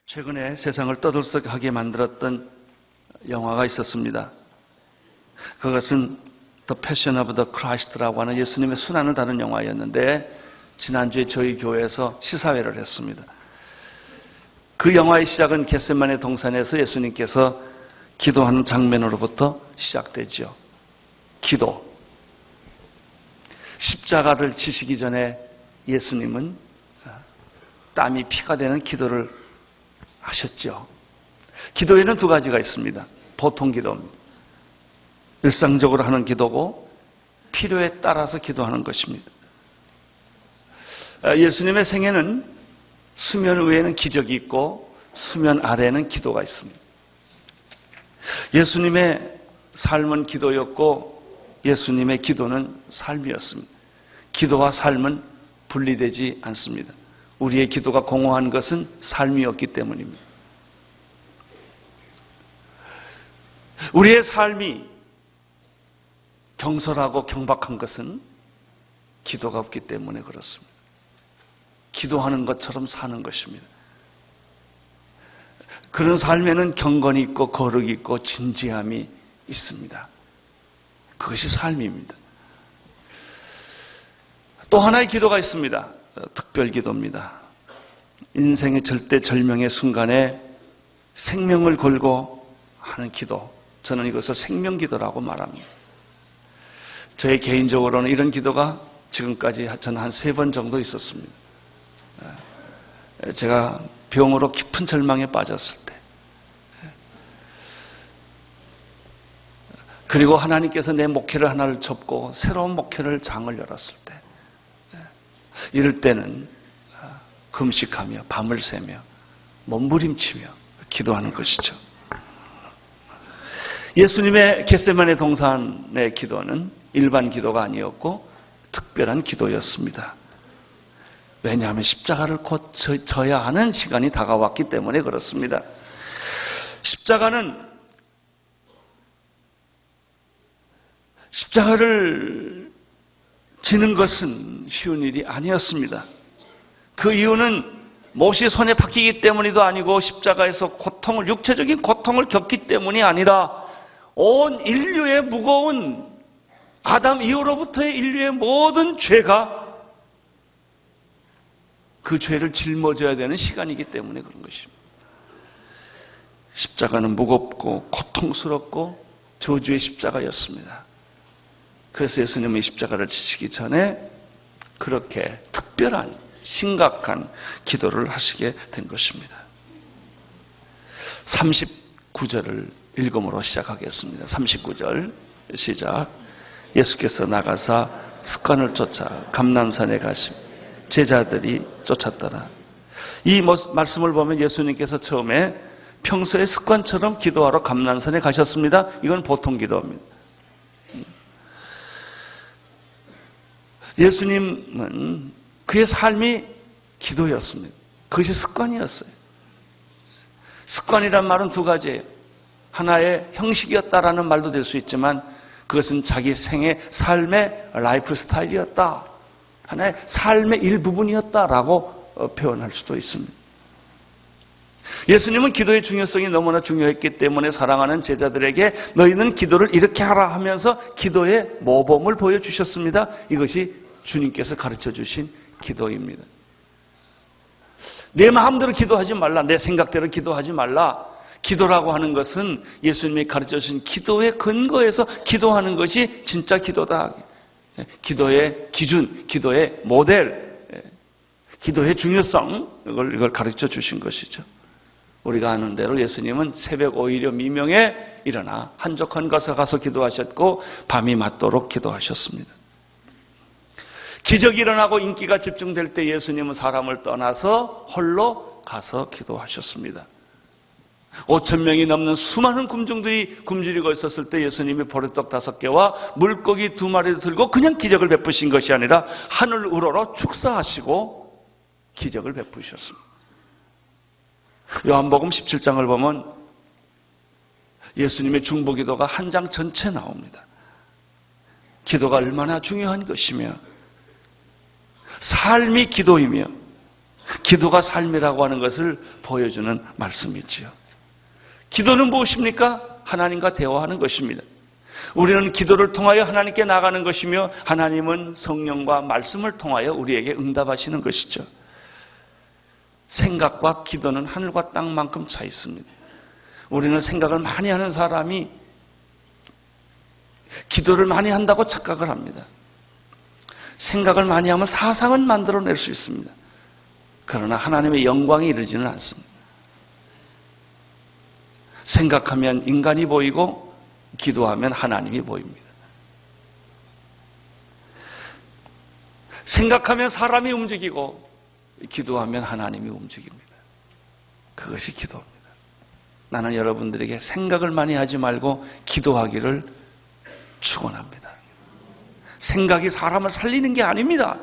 최근에 세상을 떠들썩하게 만들었던 영화가 있었습니다. 그것은 The Passion of the Christ라고 하는 예수님의 순환을 다룬 영화였는데 지난주에 저희 교회에서 시사회를 했습니다. 그 영화의 시작은 겟세마네 동산에서 예수님께서 기도하는 장면으로부터 시작되죠. 기도. 십자가를 지시기 전에 예수님은 땀이 피가 되는 기도를 하셨죠. 기도에는 두 가지가 있습니다. 보통 기도입니다. 일상적으로 하는 기도고 필요에 따라서 기도하는 것입니다. 예수님의 생애는 수면 위에는 기적이 있고 수면 아래에는 기도가 있습니다. 예수님의 삶은 기도였고 예수님의 기도는 삶이었습니다. 기도와 삶은 분리되지 않습니다. 우리의 기도가 공허한 것은 삶이었기 때문입니다. 우리의 삶이 경솔하고 경박한 것은 기도가 없기 때문에 그렇습니다. 기도하는 것처럼 사는 것입니다. 그런 삶에는 경건이 있고 거룩이 있고 진지함이 있습니다. 그것이 삶입니다. 또 하나의 기도가 있습니다. 특별 기도입니다. 인생의 절대절명의 순간에 생명을 걸고 하는 기도. 저는 이것을 생명기도라고 말합니다. 저의 개인적으로는 이런 기도가 지금까지 저는 한 3번 정도 있었습니다. 제가 병으로 깊은 절망에 빠졌을 때, 그리고 하나님께서 내 목회를 하나를 접고 새로운 목회를 장을 열었을 때, 이럴 때는 금식하며 밤을 새며 몸부림치며 기도하는 것이죠. 예수님의 겟세마네 동산의 기도는 일반 기도가 아니었고 특별한 기도였습니다. 왜냐하면 십자가를 곧 져야 하는 시간이 다가왔기 때문에 그렇습니다. 십자가를 지는 것은 쉬운 일이 아니었습니다. 그 이유는 못이 손에 박히기 때문이도 아니고 십자가에서 육체적인 고통을 겪기 때문이 아니라 온 인류의 무거운 아담 이후로부터의 인류의 모든 죄가 그 죄를 짊어져야 되는 시간이기 때문에 그런 것입니다. 십자가는 무겁고 고통스럽고 저주의 십자가였습니다. 그래서 예수님이 십자가를 지시기 전에 그렇게 특별한 심각한 기도를 하시게 된 것입니다. 39절을 읽음으로 시작하겠습니다. 39절 시작. 예수께서 나가사 습관을 쫓아 감람산에 가시며 제자들이 쫓았더라. 이 말씀을 보면 예수님께서 처음에 평소의 습관처럼 기도하러 감람산에 가셨습니다. 이건 보통 기도입니다. 예수님은 그의 삶이 기도였습니다. 그것이 습관이었어요. 습관이란 말은 두 가지예요. 하나의 형식이었다라는 말도 될 수 있지만 그것은 자기 삶의 라이프 스타일이었다. 하나의 삶의 일부분이었다라고 표현할 수도 있습니다. 예수님은 기도의 중요성이 너무나 중요했기 때문에 사랑하는 제자들에게 너희는 기도를 이렇게 하라 하면서 기도의 모범을 보여주셨습니다. 이것이 주님께서 가르쳐 주신 기도입니다. 내 마음대로 기도하지 말라. 내 생각대로 기도하지 말라. 기도라고 하는 것은 예수님이 가르쳐 주신 기도의 근거에서 기도하는 것이 진짜 기도다. 기도의 기준, 기도의 모델, 기도의 중요성, 이걸 가르쳐 주신 것이죠. 우리가 아는 대로 예수님은 새벽 오히려 미명에 일어나 한적한 곳에 가서 기도하셨고 밤이 맞도록 기도하셨습니다. 기적이 일어나고 인기가 집중될 때 예수님은 사람을 떠나서 홀로 가서 기도하셨습니다. 5,000명이 넘는 수많은 군중들이 굶주리고 있었을 때 예수님이 보리떡 5개와 물고기 2마리를 들고 그냥 기적을 베푸신 것이 아니라 하늘 우러러 축사하시고 기적을 베푸셨습니다. 요한복음 17장을 보면 예수님의 중보기도가 한 장 전체 나옵니다. 기도가 얼마나 중요한 것이며 삶이 기도이며 기도가 삶이라고 하는 것을 보여주는 말씀이지요. 기도는 무엇입니까? 하나님과 대화하는 것입니다. 우리는 기도를 통하여 하나님께 나가는 것이며 하나님은 성령과 말씀을 통하여 우리에게 응답하시는 것이죠. 생각과 기도는 하늘과 땅만큼 차이 있습니다. 우리는 생각을 많이 하는 사람이 기도를 많이 한다고 착각을 합니다. 생각을 많이 하면 사상은 만들어낼 수 있습니다. 그러나 하나님의 영광에 이르지는 않습니다. 생각하면 인간이 보이고 기도하면 하나님이 보입니다. 생각하면 사람이 움직이고 기도하면 하나님이 움직입니다. 그것이 기도입니다. 나는 여러분들에게 생각을 많이 하지 말고 기도하기를 축원합니다. 생각이 사람을 살리는 게 아닙니다.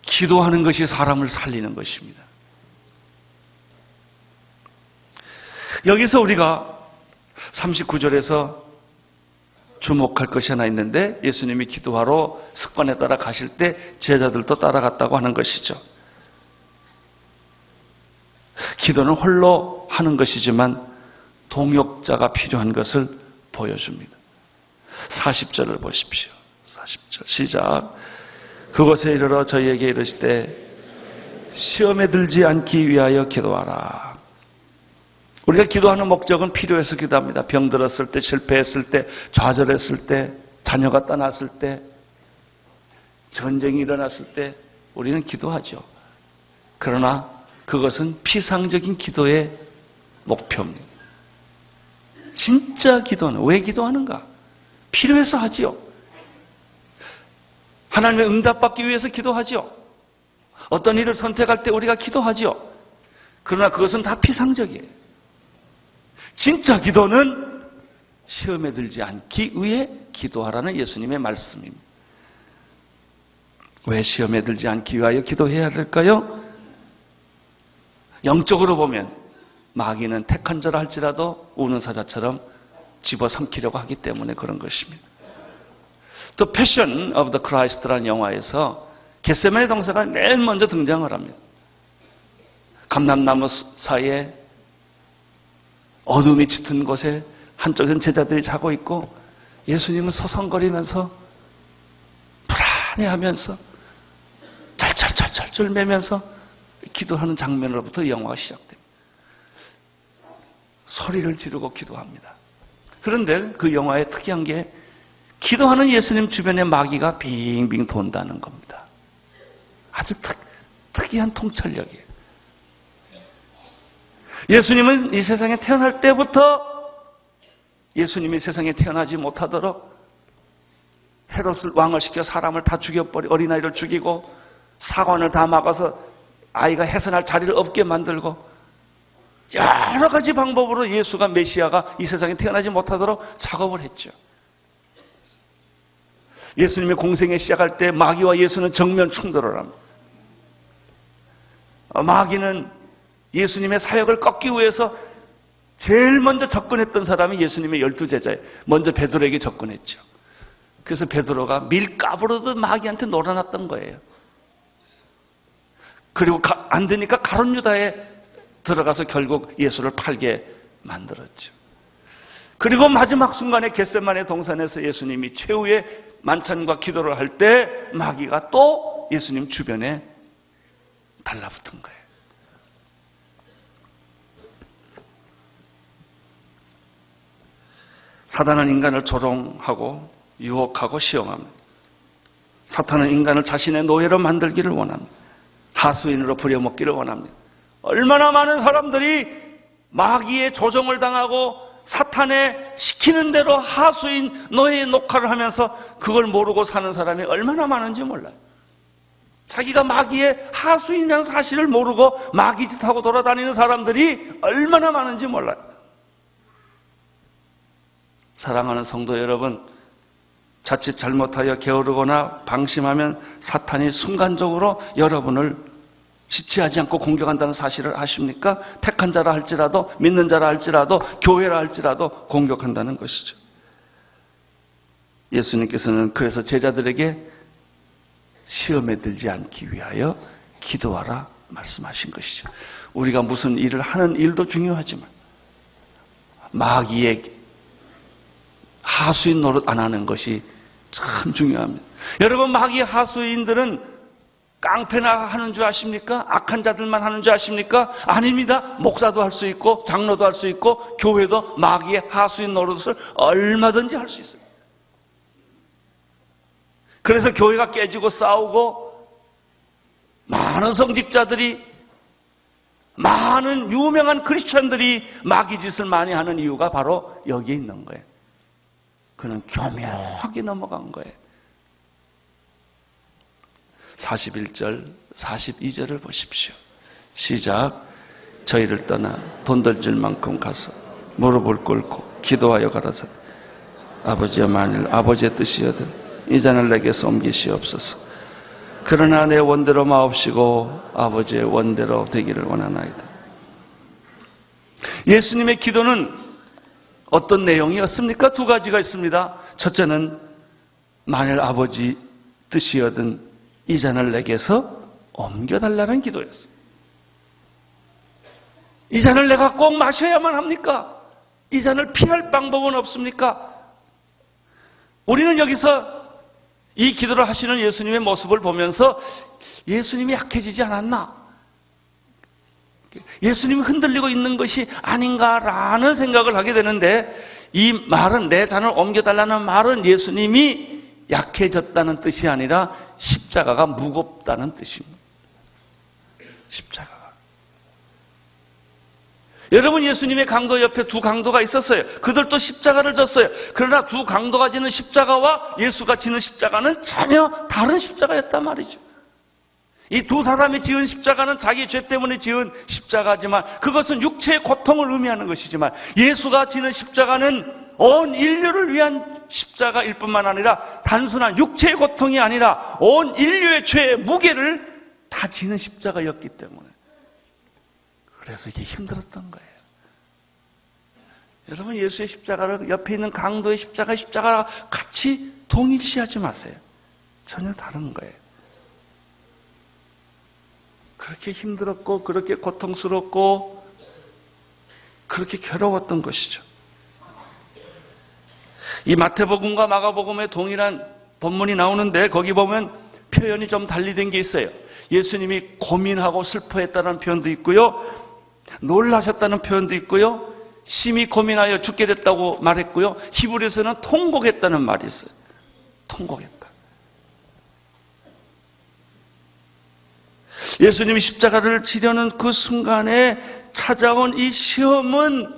기도하는 것이 사람을 살리는 것입니다. 여기서 우리가 39절에서 주목할 것이 하나 있는데 예수님이 기도하러 습관에 따라 가실 때 제자들도 따라갔다고 하는 것이죠. 기도는 홀로 하는 것이지만 동역자가 필요한 것을 보여줍니다. 40절을 보십시오. 40절 시작. 그곳에 이르러 저희에게 이르시되 시험에 들지 않기 위하여 기도하라. 우리가 기도하는 목적은 필요해서 기도합니다. 병들었을 때, 실패했을 때, 좌절했을 때, 자녀가 떠났을 때, 전쟁이 일어났을 때 우리는 기도하죠. 그러나 그것은 피상적인 기도의 목표입니다. 진짜 기도는 왜 기도하는가? 필요해서 하지요. 하나님의 응답받기 위해서 기도하지요. 어떤 일을 선택할 때 우리가 기도하지요. 그러나 그것은 다 피상적이에요. 진짜 기도는 시험에 들지 않기 위해 기도하라는 예수님의 말씀입니다. 왜 시험에 들지 않기 위하여 기도해야 될까요? 영적으로 보면 마귀는 택한 자라 할지라도 우는 사자처럼 집어삼키려고 하기 때문에 그런 것입니다. 또 패션 오브 더 크라이스트라는 영화에서 겟세마네 동산가 맨 먼저 등장을 합니다. 감람나무 사이에 어둠이 짙은 곳에 한쪽에는 제자들이 자고 있고 예수님은 서성거리면서 불안해하면서 짤짤짤짤 매면서 기도하는 장면으로부터 영화가 시작됩니다. 소리를 지르고 기도합니다. 그런데 그 영화의 특이한 게 기도하는 예수님 주변에 마귀가 빙빙 돈다는 겁니다. 아주 특이한 통찰력이에요. 예수님은 이 세상에 태어날 때부터 예수님이 세상에 태어나지 못하도록 헤롯을 왕을 시켜 사람을 다 죽여버리고 어린아이를 죽이고 사관을 다 막아서 아이가 해산할 자리를 없게 만들고 여러 가지 방법으로 예수가 메시아가 이 세상에 태어나지 못하도록 작업을 했죠. 예수님의 공생에 시작할 때 마귀와 예수는 정면 충돌을 합니다. 마귀는 예수님의 사역을 꺾기 위해서 제일 먼저 접근했던 사람이 예수님의 12제자예요. 먼저 베드로에게 접근했죠. 그래서 베드로가 밀가부르듯 마귀한테 놀아났던 거예요. 그리고 안 되니까 가룟 유다에 들어가서 결국 예수를 팔게 만들었죠. 그리고 마지막 순간에 겟세마네 동산에서 예수님이 최후의 만찬과 기도를 할 때 마귀가 또 예수님 주변에 달라붙은 거예요. 사단은 인간을 조롱하고 유혹하고 시험합니다. 사탄은 인간을 자신의 노예로 만들기를 원합니다. 하수인으로 부려먹기를 원합니다. 얼마나 많은 사람들이 마귀의 조종을 당하고 사탄의 시키는 대로 하수인 노예의 녹화를 하면서 그걸 모르고 사는 사람이 얼마나 많은지 몰라요. 자기가 마귀의 하수인이라는 사실을 모르고 마귀짓하고 돌아다니는 사람들이 얼마나 많은지 몰라요. 사랑하는 성도 여러분, 자칫 잘못하여 게으르거나 방심하면 사탄이 순간적으로 여러분을 지체하지 않고 공격한다는 사실을 아십니까? 택한 자라 할지라도, 믿는 자라 할지라도, 교회라 할지라도 공격한다는 것이죠. 예수님께서는 그래서 제자들에게 시험에 들지 않기 위하여 기도하라 말씀하신 것이죠. 우리가 무슨 일을 하는 일도 중요하지만 마귀의 하수인 노릇 안 하는 것이 참 중요합니다. 여러분, 마귀 하수인들은 깡패나 하는 줄 아십니까? 악한 자들만 하는 줄 아십니까? 아닙니다. 목사도 할 수 있고 장로도 할 수 있고 교회도 마귀의 하수인 노릇을 얼마든지 할 수 있어요. 그래서 교회가 깨지고 싸우고 많은 성직자들이, 많은 유명한 크리스천들이 마귀 짓을 많이 하는 이유가 바로 여기에 있는 거예요. 그는 교묘하게 넘어간 거예요. 41절, 42절을 보십시오. 시작. 저희를 떠나 돈들 줄 만큼 가서 무릎을 꿇고 기도하여 가라사 아버지여, 만일 아버지의 뜻이여든 이 잔을 내게서 옮기시옵소서. 그러나 내 원대로 마옵시고 아버지의 원대로 되기를 원하나이다. 예수님의 기도는 어떤 내용이었습니까? 두 가지가 있습니다. 첫째는 만일 아버지 뜻이여든 이 잔을 내게서 옮겨달라는 기도였어요. 이 잔을 내가 꼭 마셔야만 합니까? 이 잔을 피할 방법은 없습니까? 우리는 여기서 이 기도를 하시는 예수님의 모습을 보면서 예수님이 약해지지 않았나? 예수님이 흔들리고 있는 것이 아닌가라는 생각을 하게 되는데, 이 말은, 내 잔을 옮겨달라는 말은 예수님이 약해졌다는 뜻이 아니라 십자가가 무겁다는 뜻입니다. 십자가가. 여러분, 예수님의 강도 옆에 두 강도가 있었어요. 그들도 십자가를 졌어요. 그러나 두 강도가 지는 십자가와 예수가 지는 십자가는 전혀 다른 십자가였단 말이죠. 이 두 사람이 지은 십자가는 자기 죄 때문에 지은 십자가지만, 그것은 육체의 고통을 의미하는 것이지만, 예수가 지는 십자가는 온 인류를 위한 십자가일 뿐만 아니라 단순한 육체의 고통이 아니라 온 인류의 죄의 무게를 다 지는 십자가였기 때문에, 그래서 이게 힘들었던 거예요. 여러분, 예수의 십자가를 옆에 있는 강도의 십자가 같이 동일시하지 마세요. 전혀 다른 거예요. 그렇게 힘들었고 그렇게 고통스럽고 그렇게 괴로웠던 것이죠. 이 마태복음과 마가복음에 동일한 본문이 나오는데, 거기 보면 표현이 좀 달리된 게 있어요. 예수님이 고민하고 슬퍼했다는 표현도 있고요, 놀라셨다는 표현도 있고요, 심히 고민하여 죽게 됐다고 말했고요, 히브리서는 통곡했다는 말이 있어요. 통곡했다. 예수님이 십자가를 지려는 그 순간에 찾아온 이 시험은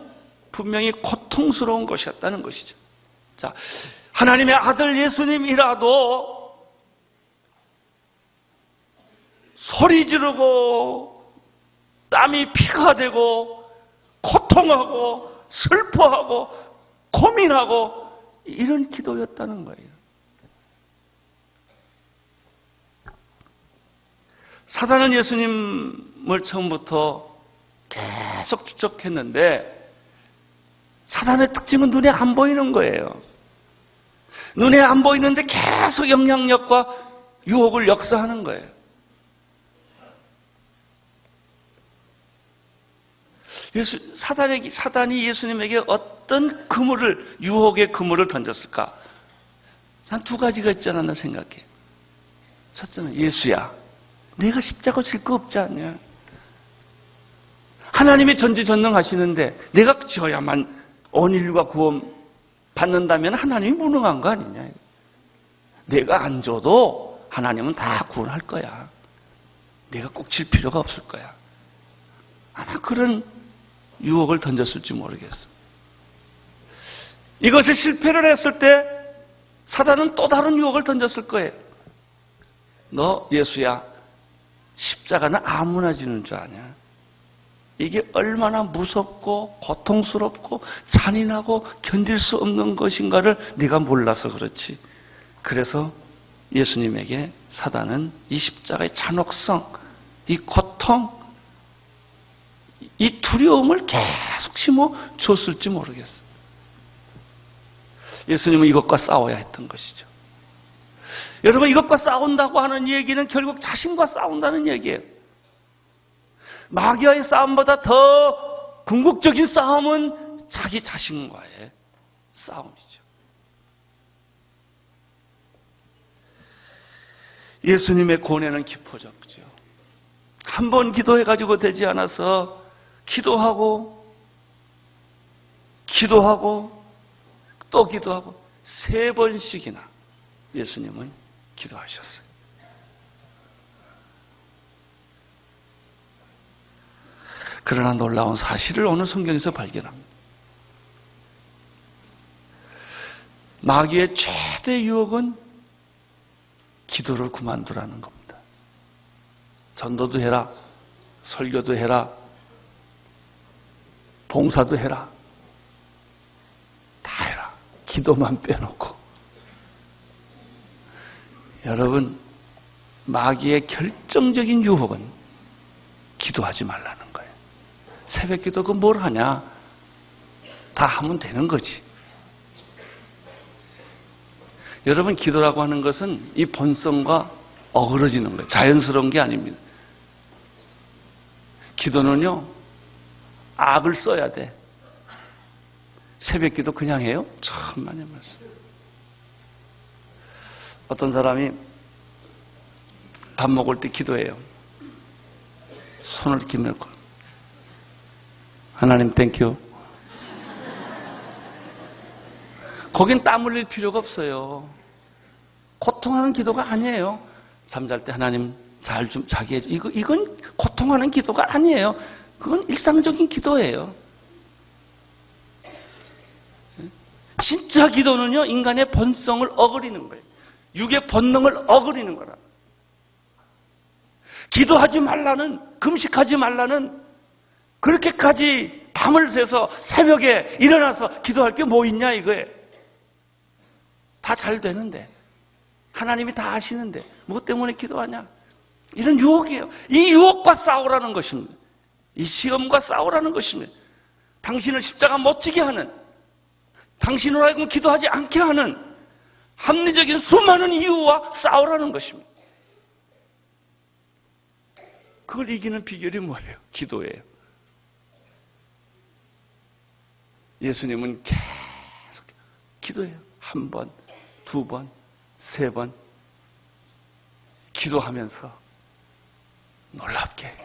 분명히 고통스러운 것이었다는 것이죠. 자, 하나님의 아들 예수님이라도 소리 지르고 땀이 피가 되고 고통하고 슬퍼하고 고민하고 이런 기도였다는 거예요. 사단은 예수님을 처음부터 계속 추적했는데, 사단의 특징은 눈에 안 보이는 거예요. 눈에 안 보이는데 계속 영향력과 유혹을 역사하는 거예요. 사단이 예수님에게 어떤 그물을, 유혹의 그물을 던졌을까? 한 두 가지가 있지 않았나 생각해. 첫째는, 예수야, 내가 십자가 질 거 없지 않냐? 하나님이 전지전능하시는데 내가 지어야만 온 인류가 구원 받는다면 하나님이 무능한 거 아니냐. 내가 안 줘도 하나님은 다 구원할 거야. 내가 꼭 질 필요가 없을 거야. 아마 그런 유혹을 던졌을지 모르겠어. 이것에 실패를 했을 때 사단은 또 다른 유혹을 던졌을 거예요. 너 예수야, 십자가는 아무나 지는 줄 아냐? 이게 얼마나 무섭고 고통스럽고 잔인하고 견딜 수 없는 것인가를 네가 몰라서 그렇지. 그래서 예수님에게 사단은 이 십자가의 잔혹성, 이 고통, 이 두려움을 계속 심어줬을지 모르겠어. 예수님은 이것과 싸워야 했던 것이죠. 여러분, 이것과 싸운다고 하는 얘기는 결국 자신과 싸운다는 얘기예요. 마귀와의 싸움보다 더 궁극적인 싸움은 자기 자신과의 싸움이죠. 예수님의 고뇌는 깊어졌죠. 한 번 기도해가지고 되지 않아서 기도하고 또 기도하고 3번씩이나 예수님은 기도하셨어요. 그러나 놀라운 사실을 오늘 성경에서 발견합니다. 마귀의 최대 유혹은 기도를 그만두라는 겁니다. 전도도 해라, 설교도 해라, 봉사도 해라, 다 해라. 기도만 빼놓고. 여러분, 마귀의 결정적인 유혹은 기도하지 말라는 거예요. 새벽 기도 그 뭘 하냐? 다 하면 되는 거지. 여러분, 기도라고 하는 것은 이 본성과 어그러지는 거예요. 자연스러운 게 아닙니다. 기도는요, 악을 써야 돼. 새벽 기도 그냥 해요? 천만의 말씀. 어떤 사람이 밥 먹을 때 기도해요. 손을 이렇게 밀고, 하나님 땡큐. 거긴 땀 흘릴 필요가 없어요. 고통하는 기도가 아니에요. 잠잘 때 하나님 잘 좀 자게 해줘. 이건 고통하는 기도가 아니에요. 그건 일상적인 기도예요. 진짜 기도는요, 인간의 본성을 어그리는 거예요. 육의 본능을 어그리는 거라. 기도하지 말라는, 금식하지 말라는, 그렇게까지 밤을 새서 새벽에 일어나서 기도할 게 뭐 있냐 이거예요. 다 잘 되는데, 하나님이 다 아시는데 뭐 때문에 기도하냐? 이런 유혹이에요. 이 유혹과 싸우라는 것입니다. 이 시험과 싸우라는 것입니다. 당신을 십자가 못 지게 하는, 당신으로 하여금 기도하지 않게 하는 합리적인 수많은 이유와 싸우라는 것입니다. 그걸 이기는 비결이 뭐예요? 기도예요. 예수님은 계속 기도해요. 1번, 2번, 3번 기도하면서 놀랍게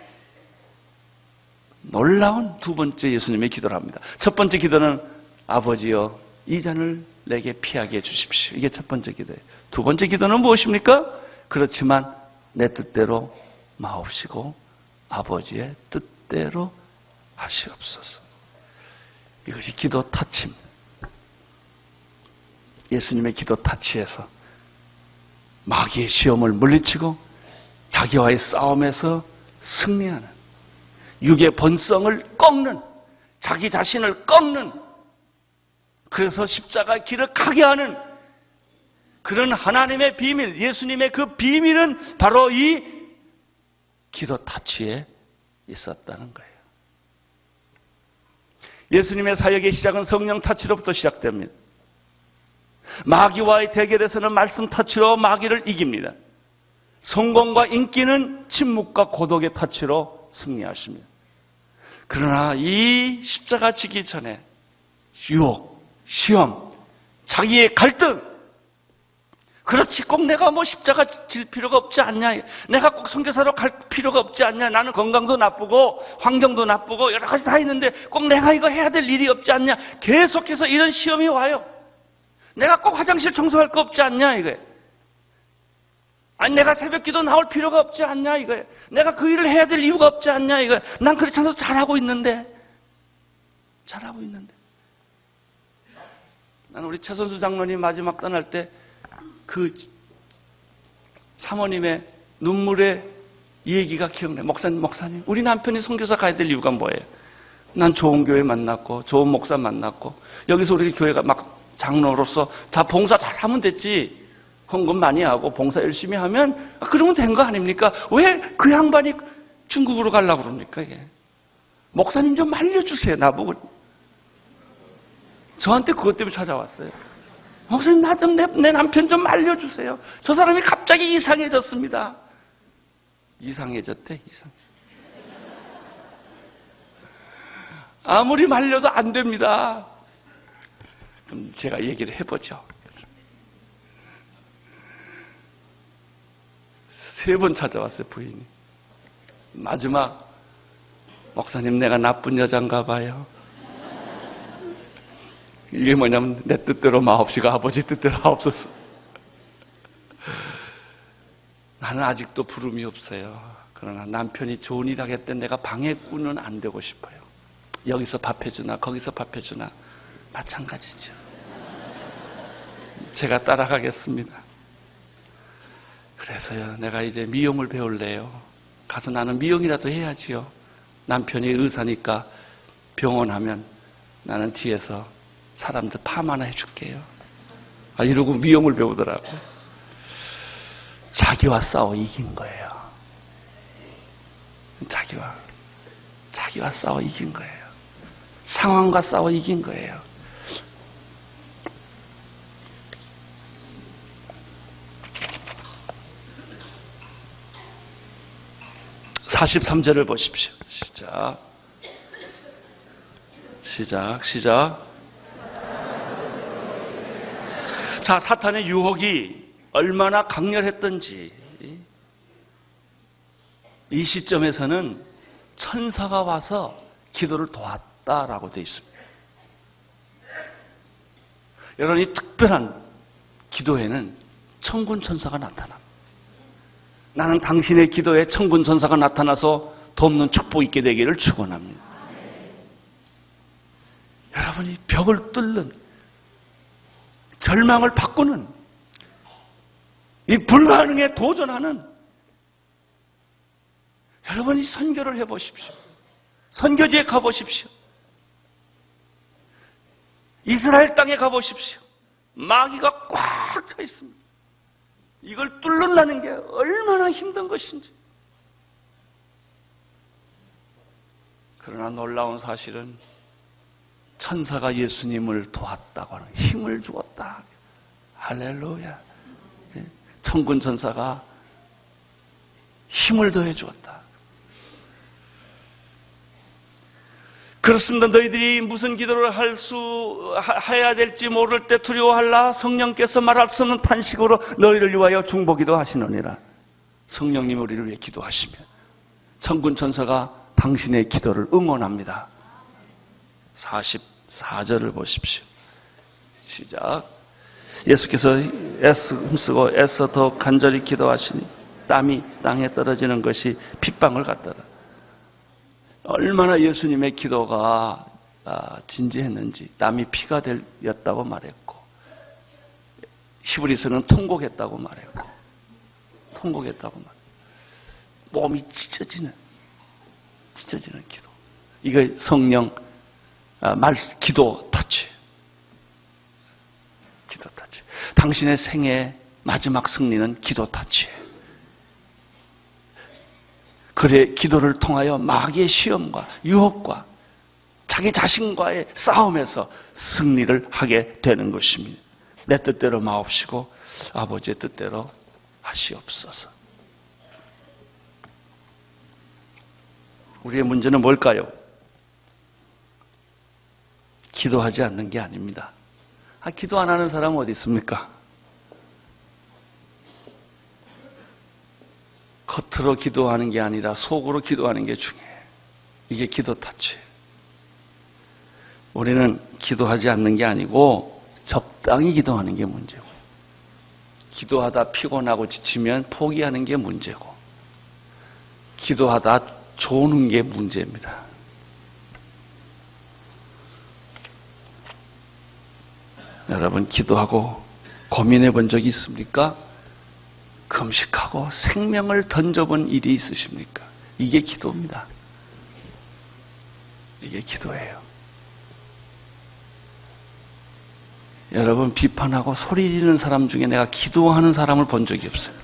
놀라운 2번째 예수님의 기도를 합니다. 첫 번째 기도는 아버지여 이 잔을 내게 피하게 해주십시오. 이게 첫 번째 기도예요. 2번째 기도는 무엇입니까? 그렇지만 내 뜻대로 마옵시고 아버지의 뜻대로 하시옵소서. 이것이 기도 타치입니다. 예수님의 기도 타치에서 마귀의 시험을 물리치고 자기와의 싸움에서 승리하는, 육의 본성을 꺾는, 자기 자신을 꺾는, 그래서 십자가의 길을 가게 하는 그런 하나님의 비밀, 예수님의 그 비밀은 바로 이 기도 타치에 있었다는 거예요. 예수님의 사역의 시작은 성령 타치로부터 시작됩니다. 마귀와의 대결에서는 말씀 타치로 마귀를 이깁니다. 성공과 인기는 침묵과 고독의 타치로 승리하십니다. 그러나 이 십자가 지기 전에 유혹, 시험, 자기의 갈등, 그렇지, 꼭 내가 뭐 십자가 질 필요가 없지 않냐, 내가 꼭 선교사로 갈 필요가 없지 않냐, 나는 건강도 나쁘고 환경도 나쁘고 여러 가지 다 있는데 꼭 내가 이거 해야 될 일이 없지 않냐, 계속해서 이런 시험이 와요. 내가 꼭 화장실 청소할 거 없지 않냐 이거예요. 아니 내가 새벽기도 나올 필요가 없지 않냐 이거예요. 내가 그 일을 해야 될 이유가 없지 않냐 이거예요. 난 그렇지 않아도 잘하고 있는데. 나는 우리 최선수 장로님 마지막 떠날 때 그 사모님의 눈물의 얘기가 기억나요. 목사님 우리 남편이 선교사 가야 될 이유가 뭐예요? 난 좋은 교회 만났고 좋은 목사 만났고 여기서 우리 교회가 막 장로로서 다 봉사 잘하면 됐지. 헌금 많이 하고 봉사 열심히 하면 그러면 된 거 아닙니까? 왜 그 양반이 중국으로 가려고 그럽니까? 이게. 목사님 좀 말려주세요. 나보고. 저한테 그것 때문에 찾아왔어요. 목사님 나 좀 내 남편 좀 말려주세요. 저 사람이 갑자기 이상해졌습니다. 이상해졌대. 아무리 말려도 안 됩니다. 그럼 제가 얘기를 해보죠. 3번 찾아왔어요, 부인이. 마지막, 목사님 내가 나쁜 여잔가 봐요. 이게 뭐냐면 내 뜻대로 마옵시고 아버지 뜻대로 하옵소서. 나는 아직도 부름이 없어요. 그러나 남편이 좋은 일 하겠다 내가 방해꾼은 안 되고 싶어요. 여기서 밥 해주나 거기서 밥 해주나 마찬가지죠. 제가 따라가겠습니다. 그래서요 내가 이제 미용을 배울래요. 가서 나는 미용이라도 해야지요. 남편이 의사니까 병원 하면 나는 뒤에서 사람들 파마나 해줄게요. 이러고 미용을 배우더라고. 자기와 싸워 이긴 거예요. 자기와 싸워 이긴 거예요. 상황과 싸워 이긴 거예요. (43절을) 보십시오. 시작. 자, 사탄의 유혹이 얼마나 강렬했던지 이 시점에서는 천사가 와서 기도를 도왔다라고 되어 있습니다. 여러분, 이 특별한 기도에는 천군 천사가 나타납니다. 나는 당신의 기도에 천군 천사가 나타나서 돕는 축복 있게 되기를 축원합니다. 여러분이 벽을 뚫는 절망을 바꾸는 이 불가능에 도전하는 여러분이 선교를 해보십시오. 선교지에 가보십시오. 이스라엘 땅에 가보십시오. 마귀가 꽉 차 있습니다. 이걸 뚫는다는 게 얼마나 힘든 것인지. 그러나 놀라운 사실은 천사가 예수님을 도왔다고 하는 힘을 주었다. 할렐루야. 천군 천사가 힘을 더해 주었다. 그렇습니다. 너희들이 무슨 기도를 해야 될지 모를 때 두려워할라. 성령께서 말할 수 없는 탄식으로 너희를 위하여 중보기도 하시느니라. 성령님 우리를 위해 기도하시며 천군 천사가 당신의 기도를 응원합니다. 44절을 보십시오. 시작. 예수께서 힘쓰고 애써 더 간절히 기도하시니 땀이 땅에 떨어지는 것이 핏방울 같더라. 얼마나 예수님의 기도가 진지했는지 땀이 피가 되었다고 말했고 히브리서는 통곡했다고 말했고 몸이 찢어지는 기도. 이거 성령 기도 터치. 당신의 생애 마지막 승리는 기도 터치예요. 그래 기도를 통하여 마귀의 시험과 유혹과 자기 자신과의 싸움에서 승리를 하게 되는 것입니다. 내 뜻대로 마옵시고 아버지의 뜻대로 하시옵소서. 우리의 문제는 뭘까요? 기도하지 않는 게 아닙니다. 기도 안 하는 사람은 어디 있습니까? 겉으로 기도하는 게 아니라 속으로 기도하는 게 중요해요. 이게 기도 타치예요. 우리는 기도하지 않는 게 아니고 적당히 기도하는 게 문제고, 기도하다 피곤하고 지치면 포기하는 게 문제고, 기도하다 조는 게 문제입니다. 여러분, 기도하고 고민해 본 적이 있습니까? 금식하고 생명을 던져본 일이 있으십니까? 이게 기도입니다. 이게 기도예요. 여러분, 비판하고 소리 지르는 사람 중에 내가 기도하는 사람을 본 적이 없어요.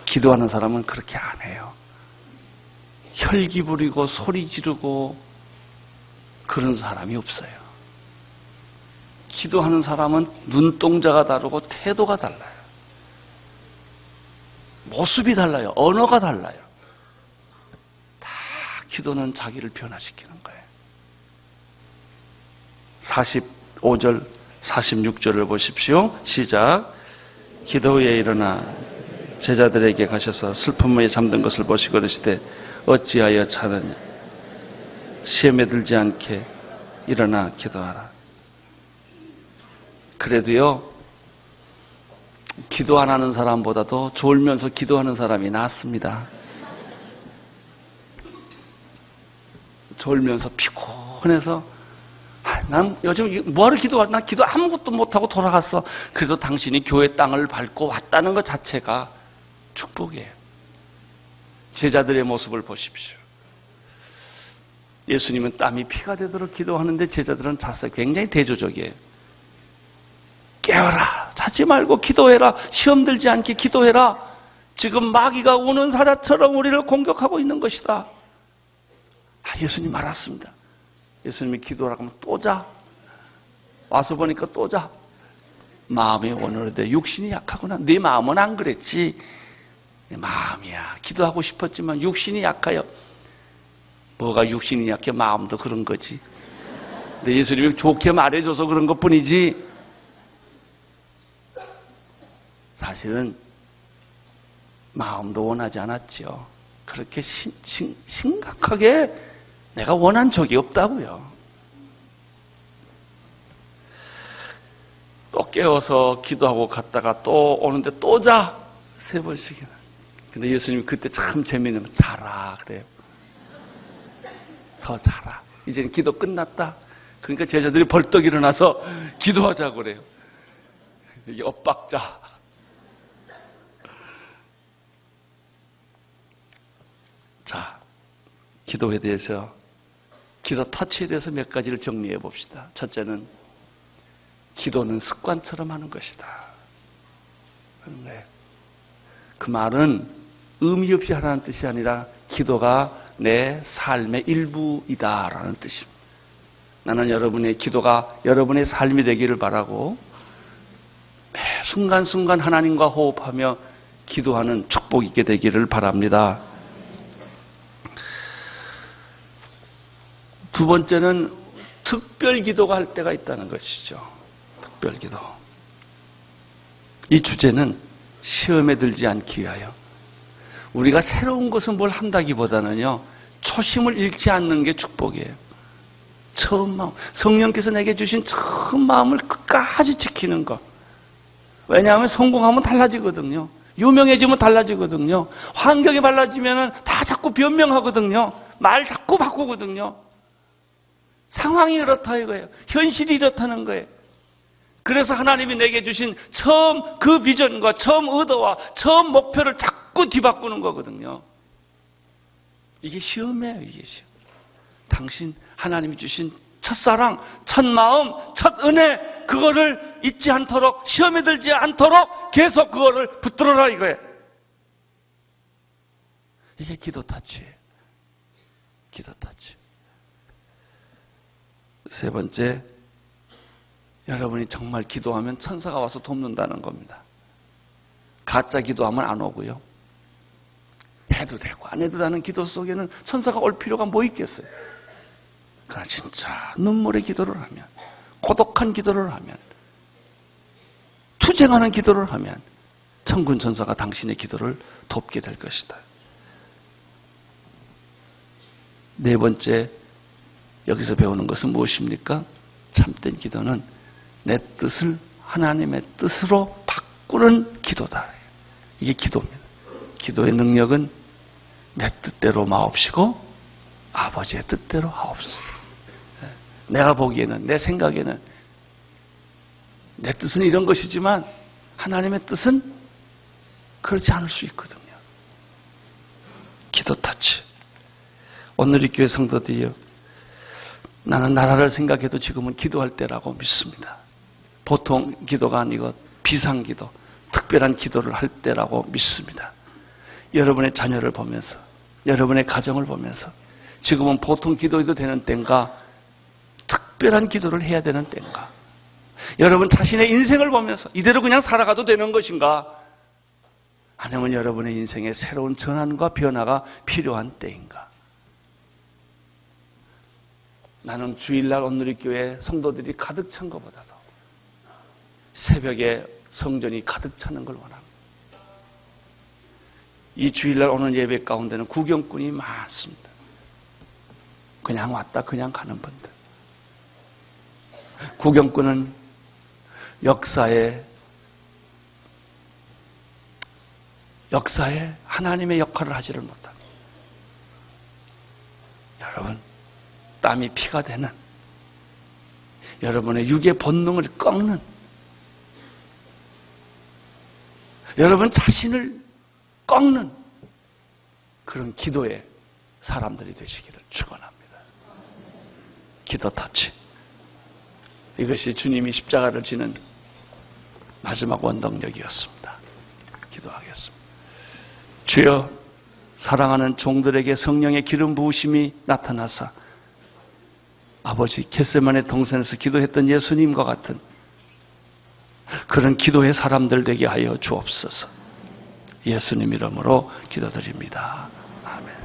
기도하는 사람은 그렇게 안 해요. 혈기 부리고 소리 지르고 그런 사람이 없어요. 기도하는 사람은 눈동자가 다르고 태도가 달라요. 모습이 달라요. 언어가 달라요. 다 기도는 자기를 변화시키는 거예요. 45절, 46절을 보십시오. 시작. 기도 후에 일어나 제자들에게 가셔서 슬픔에 잠든 것을 보시고 그러시되 어찌하여 자느냐. 시험에 들지 않게 일어나 기도하라. 그래도요, 기도 안 하는 사람보다도 졸면서 기도하는 사람이 낫습니다. 졸면서 피곤해서 난 요즘 뭐하러 기도하지? 난 기도 아무것도 못하고 돌아갔어. 그래서 당신이 교회 땅을 밟고 왔다는 것 자체가 축복이에요. 제자들의 모습을 보십시오. 예수님은 땀이 피가 되도록 기도하는데 제자들은 잤어요. 굉장히 대조적이에요. 깨어라. 자지 말고 기도해라. 시험 들지 않게 기도해라. 지금 마귀가 우는 사자처럼 우리를 공격하고 있는 것이다. 예수님 알았습니다. 예수님이 기도하라고 하면 또 자. 와서 보니까 또 자. 마음이 원활한데 육신이 약하구나. 네 마음은 안 그랬지. 내 마음이야. 기도하고 싶었지만 육신이 약해요. 뭐가 육신이 약해? 마음도 그런 거지. 근데 예수님이 좋게 말해줘서 그런 것뿐이지. 사실은 마음도 원하지 않았죠. 그렇게 심각하게 내가 원한 적이 없다고요. 또 깨워서 기도하고 갔다가 또 오는데 또 자. 3번씩이나. 근데 예수님이 그때 참 재미있는 자라 그래요. 더 자라. 이제는 기도 끝났다. 그러니까 제자들이 벌떡 일어나서 기도하자고 그래요. 이게 엇박자. 자, 기도에 대해서, 기도 터치에 대해서 몇 가지를 정리해 봅시다. 첫째는 기도는 습관처럼 하는 것이다. 그 말은 의미 없이 하라는 뜻이 아니라 기도가 내 삶의 일부이다라는 뜻입니다. 나는 여러분의 기도가 여러분의 삶이 되기를 바라고 매 순간순간 하나님과 호흡하며 기도하는 축복이 있게 되기를 바랍니다. 두 번째는 특별 기도가 할 때가 있다는 것이죠. 특별 기도. 이 주제는 시험에 들지 않기 위하여 우리가 새로운 것은 뭘 한다기보다는요, 초심을 잃지 않는 게 축복이에요. 처음 마음. 성령께서 내게 주신 처음 마음을 끝까지 지키는 것. 왜냐하면 성공하면 달라지거든요. 유명해지면 달라지거든요. 환경이 달라지면 다 자꾸 변명하거든요. 말 자꾸 바꾸거든요. 상황이 이렇다 이거예요. 현실이 이렇다는 거예요. 그래서 하나님이 내게 주신 처음 그 비전과 처음 의도와 처음 목표를 자꾸 뒤바꾸는 거거든요. 이게 시험이에요. 이게 시험. 당신 하나님이 주신 첫사랑, 첫 마음, 첫 은혜, 그거를 잊지 않도록, 시험에 들지 않도록 계속 그거를 붙들어라 이거예요. 이게 기도 터치예요. 기도 터치. 세 번째, 여러분이 정말 기도하면 천사가 와서 돕는다는 겁니다. 가짜 기도하면 안 오고요. 해도 되고 안 해도 되는 기도 속에는 천사가 올 필요가 뭐 있겠어요. 그러나 진짜 눈물의 기도를 하면, 고독한 기도를 하면, 투쟁하는 기도를 하면 천군 천사가 당신의 기도를 돕게 될 것이다. 네 번째, 여기서 배우는 것은 무엇입니까? 참된 기도는 내 뜻을 하나님의 뜻으로 바꾸는 기도다. 이게 기도입니다. 기도의 능력은 내 뜻대로 마옵시고 아버지의 뜻대로 하옵소서. 내가 보기에는, 내 생각에는 내 뜻은 이런 것이지만 하나님의 뜻은 그렇지 않을 수 있거든요. 기도 타치. 오늘 이 교회 성도들이요, 나는 나라를 생각해도 지금은 기도할 때라고 믿습니다. 보통 기도가 아니고 비상기도, 특별한 기도를 할 때라고 믿습니다. 여러분의 자녀를 보면서, 여러분의 가정을 보면서 지금은 보통 기도해도 되는 때인가, 특별한 기도를 해야 되는 때인가, 여러분 자신의 인생을 보면서 이대로 그냥 살아가도 되는 것인가, 아니면 여러분의 인생에 새로운 전환과 변화가 필요한 때인가. 나는 주일날 오늘의 교회 성도들이 가득 찬 것보다도 새벽에 성전이 가득 차는 걸 원합니다. 이 주일날 오는 예배 가운데는 구경꾼이 많습니다. 그냥 왔다 그냥 가는 분들. 구경꾼은 역사에 하나님의 역할을 하지를 못합니다. 여러분, 땀이 피가 되는, 여러분의 육의 본능을 꺾는, 여러분 자신을 꺾는 그런 기도의 사람들이 되시기를 축원합니다. 기도 타치. 이것이 주님이 십자가를 지는 마지막 원동력이었습니다. 기도하겠습니다. 주여, 사랑하는 종들에게 성령의 기름 부으심이 나타나사 아버지 겟세마네 동산에서 기도했던 예수님과 같은 그런 기도의 사람들 되게 하여 주옵소서. 예수님 이름으로 기도드립니다. 아멘.